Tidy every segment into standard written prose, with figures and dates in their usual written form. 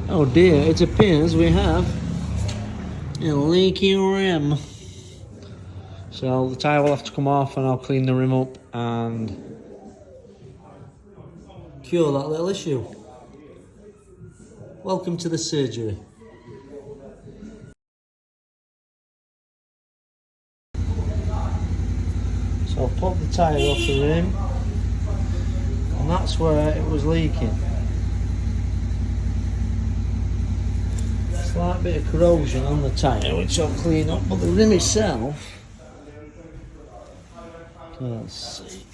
Oh dear, it appears we have a leaky rim. So the tyre will have to come off and I'll clean the rim up and cure that little issue. Welcome to the surgery. So I've popped the tyre off the rim and that's where it was leaking. Slight bit of corrosion on the tyre which I'll clean up, but the rim itself, let's see,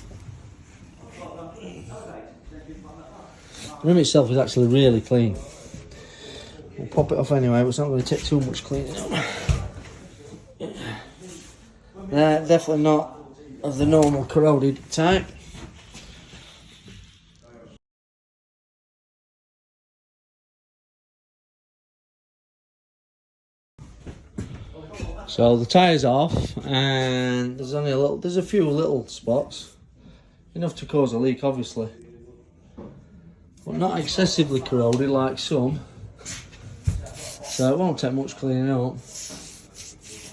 the rim itself is actually really clean. We'll pop it off anyway, but it's not going to take too much cleaning up. Definitely not of the normal corroded type. So the tyre's off, and there's a few little spots, enough to cause a leak obviously, but not excessively corroded like some, so it won't take much cleaning up.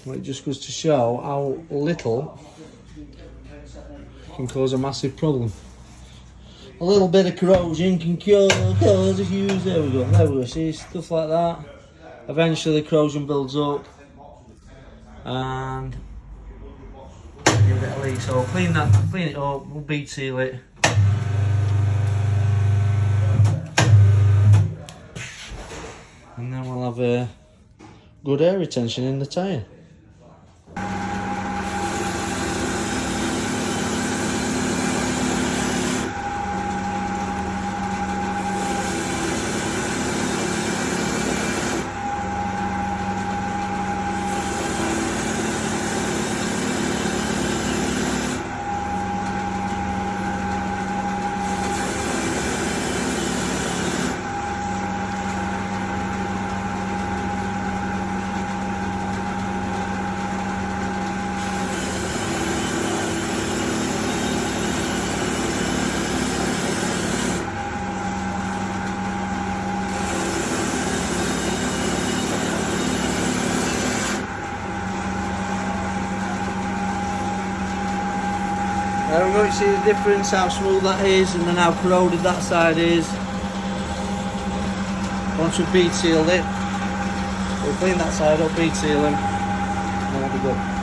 But it just goes to show how little can cause a massive problem. A little bit of corrosion can cause a huge, there we go, see, stuff like that. Eventually the corrosion builds up and give it a leak. So clean it up, we'll bead seal it. And then we'll have a good air retention in the tyre. There we go, you see the difference, how smooth that is and then how corroded that side is. Once we've bead sealed it, we'll clean that side up, bead seal them, and that'll be good.